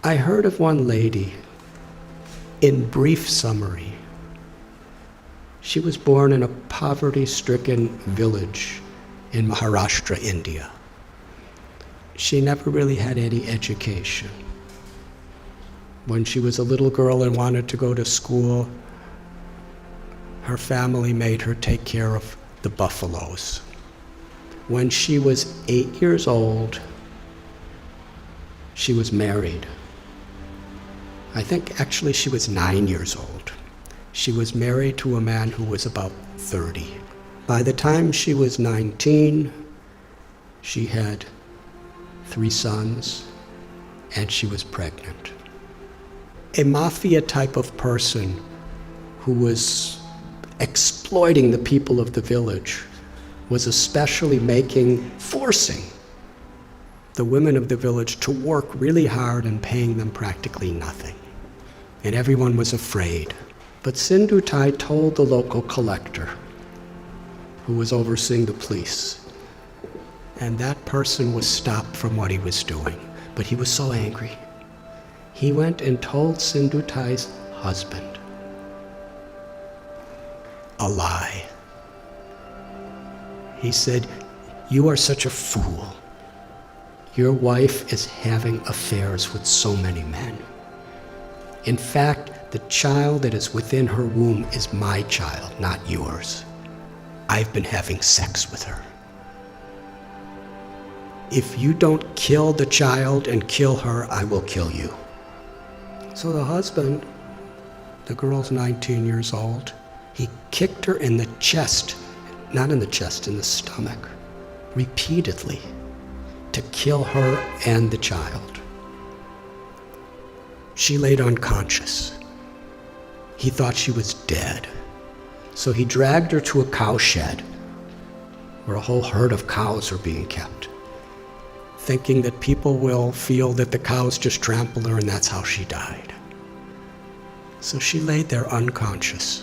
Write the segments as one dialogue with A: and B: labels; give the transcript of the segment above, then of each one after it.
A: I heard of one lady, in brief summary. She was born in a poverty-stricken village in Maharashtra, India. She never really had any education. When she was a little girl and wanted to go to school, her family made her take care of the buffaloes. When she was 8 years old, she was married. I think actually she was 9 years old. She was married to a man who was about 30. By the time she was 19, she had 3 sons, and she was pregnant. A mafia type of person who was exploiting the people of the village was especially forcing the women of the village to work really hard and paying them practically nothing. And everyone was afraid. But Sindhutai told the local collector, who was overseeing the police, and that person was stopped from what he was doing. But he was so angry. He went and told Sindhutai's husband a lie. He said, "You are such a fool. Your wife is having affairs with so many men. In fact, the child that is within her womb is my child, not yours. I've been having sex with her. If you don't kill the child and kill her, I will kill you." So the husband, the girl's 19 years old, he kicked her in the chest, not in the chest, in the stomach, repeatedly, to kill her and the child. She laid unconscious. He thought she was dead. So he dragged her to a cow shed where a whole herd of cows are being kept, thinking that people will feel that the cows just trampled her and that's how she died. So she laid there unconscious.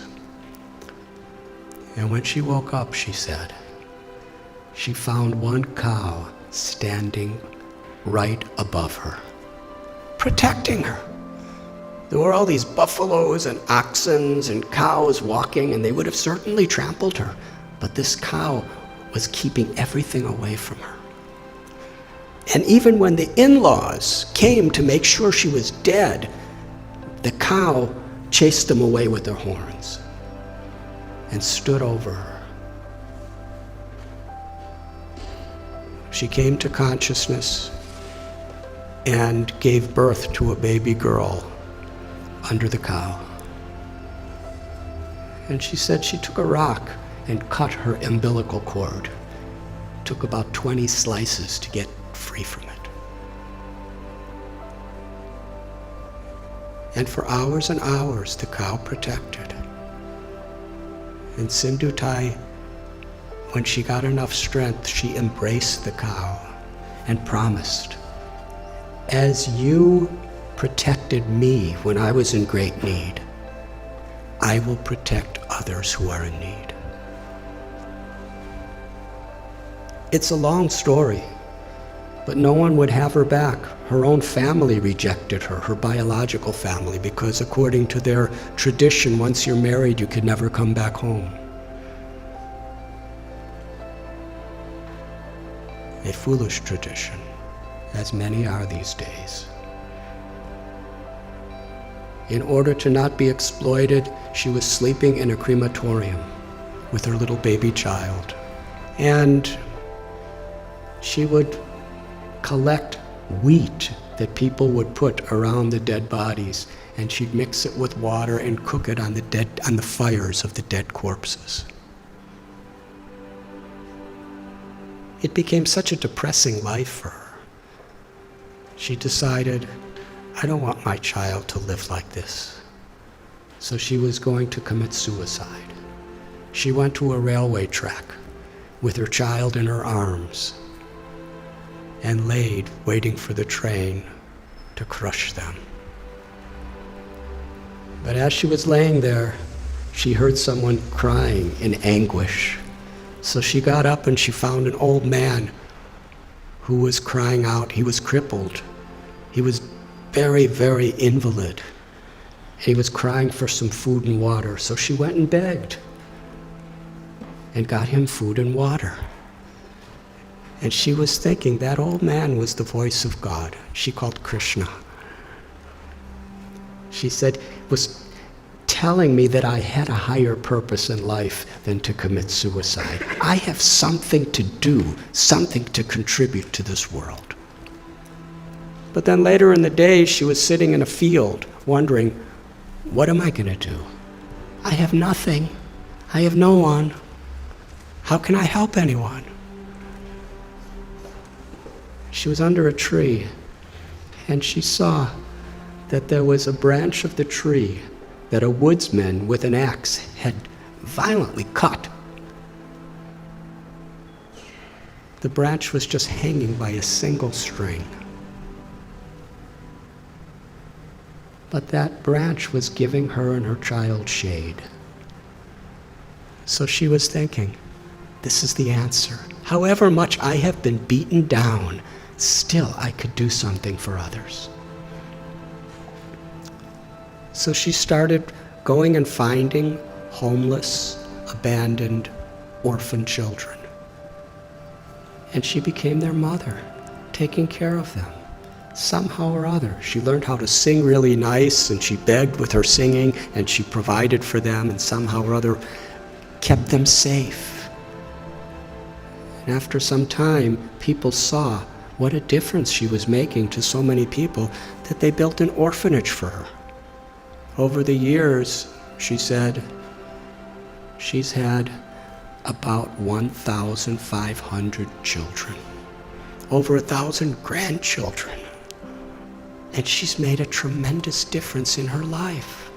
A: And when she woke up, she said, she found one cow standing right above her, protecting her. There were all these buffaloes and oxen and cows walking, and they would have certainly trampled her, but this cow was keeping everything away from her. And even when the in-laws came to make sure she was dead, the cow chased them away with their horns and stood over her. She came to consciousness and gave birth to a baby girl under the cow. And she said she took a rock and cut her umbilical cord. Took about 20 slices to get free from it. And for hours and hours, the cow protected. And Sindhutai, when she got enough strength, she embraced the cow and promised, "As you protected me when I was in great need, I will protect others who are in need." It's a long story, but no one would have her back. Her own family rejected her, her biological family, because according to their tradition, once you're married, you could never come back home. A foolish tradition, as many are these days. In order to not be exploited, she was sleeping in a crematorium with her little baby child. And she would collect wheat that people would put around the dead bodies, and she'd mix it with water and cook it on the fires of the dead corpses. It became such a depressing life for her. She decided, I don't want my child to live like this. So she was going to commit suicide. She went to a railway track with her child in her arms and laid waiting for the train to crush them. But as she was laying there, she heard someone crying in anguish. So she got up and she found an old man who was crying out. He was crippled. He was very, very invalid. He was crying for some food and water, so she went and begged and got him food and water. And she was thinking that old man was the voice of God. She called Krishna. She said, was telling me that I had a higher purpose in life than to commit suicide. I have something to do, something to contribute to this world. But then later in the day, she was sitting in a field wondering, what am I going to do? I have nothing. I have no one. How can I help anyone? She was under a tree, and she saw that there was a branch of the tree that a woodsman with an axe had violently cut. The branch was just hanging by a single string. But that branch was giving her and her child shade. So she was thinking, this is the answer. However much I have been beaten down, still I could do something for others. So she started going and finding homeless, abandoned, orphan children. And she became their mother, taking care of them. Somehow or other, she learned how to sing really nice, and she begged with her singing, and she provided for them, and somehow or other kept them safe. And after some time, people saw what a difference she was making to so many people that they built an orphanage for her. Over the years, she said, she's had about 1,500 children, over 1,000 grandchildren. And she's made a tremendous difference in her life.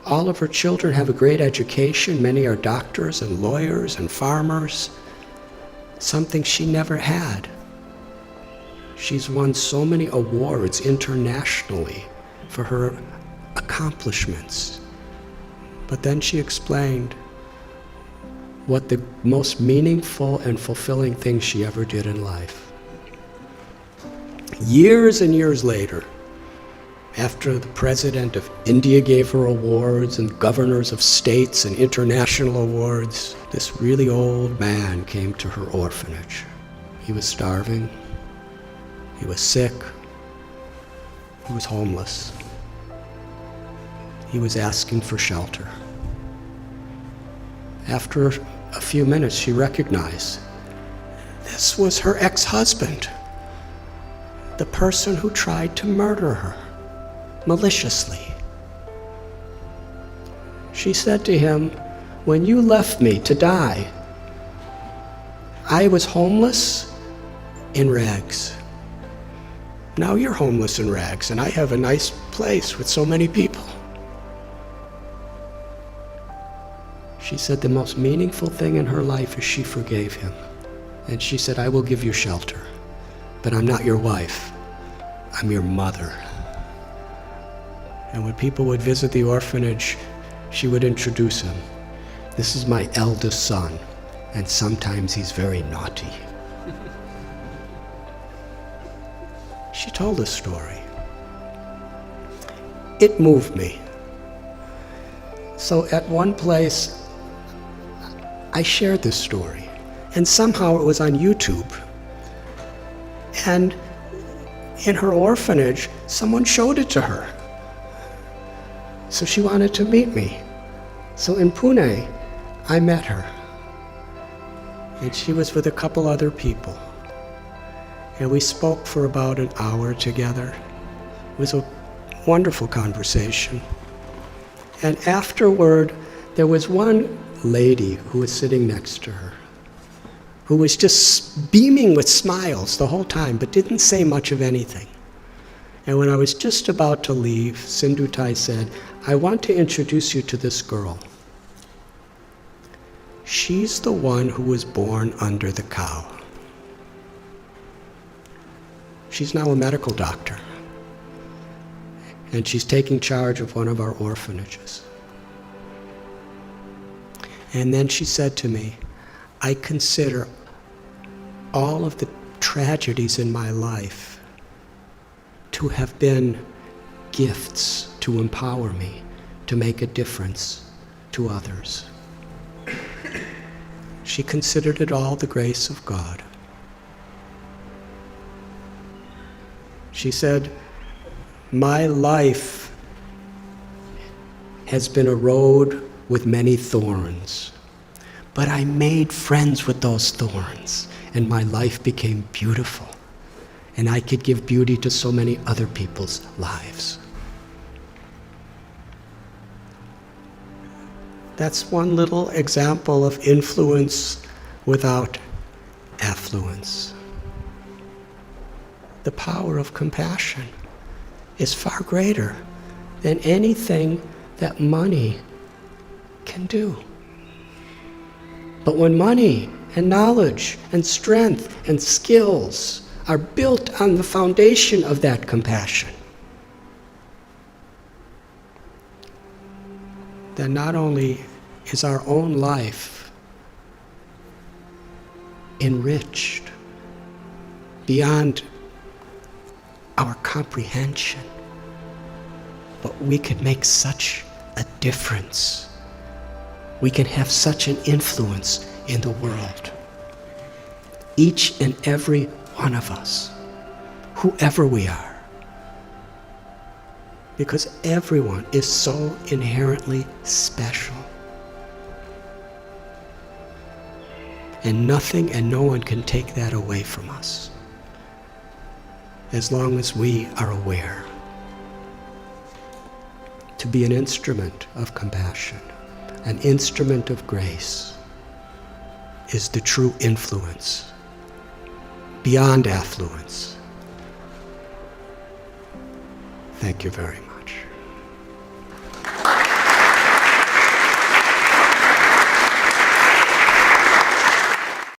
A: All of her children have a great education. Many are doctors and lawyers and farmers, something she never had. She's won so many awards internationally for her accomplishments. But then she explained what the most meaningful and fulfilling thing she ever did in life. Years and years later, after the president of India gave her awards and governors of states and international awards, this really old man came to her orphanage. He was starving, he was sick, he was homeless. He was asking for shelter. After a few minutes, she recognized this was her ex-husband, the person who tried to murder her maliciously. She said to him, when you left me to die, I was homeless in rags. Now you're homeless in rags, and I have a nice place with so many people. She said the most meaningful thing in her life is she forgave him. And she said, I will give you shelter, but I'm not your wife. I'm your mother. And when people would visit the orphanage, she would introduce him. This is my eldest son, and sometimes he's very naughty. She told a story. It moved me. So at one place, I shared this story, and somehow it was on YouTube. And in her orphanage, someone showed it to her. So she wanted to meet me. So in Pune, I met her. And she was with a couple other people. And we spoke for about an hour together. It was a wonderful conversation. And afterward, there was one lady who was sitting next to her, who was just beaming with smiles the whole time, but didn't say much of anything. And when I was just about to leave, Sindhutai said, I want to introduce you to this girl. She's the one who was born under the cow. She's now a medical doctor, and she's taking charge of one of our orphanages. And then she said to me, I consider all of the tragedies in my life to have been gifts to empower me to make a difference to others. She considered it all the grace of God. She said, "My life has been a road with many thorns, but I made friends with those thorns, and my life became beautiful, and I could give beauty to so many other people's lives." That's one little example of influence without affluence. The power of compassion is far greater than anything that money can do. But when money and knowledge and strength and skills are built on the foundation of that compassion, then not only is our own life enriched beyond our comprehension, but we could make such a difference. We can have such an influence in the world. Each and every one of us, whoever we are. Because everyone is so inherently special. And nothing and no one can take that away from us, as long as we are aware. To be an instrument of compassion, an instrument of grace, is the true influence, beyond affluence. Thank you very much.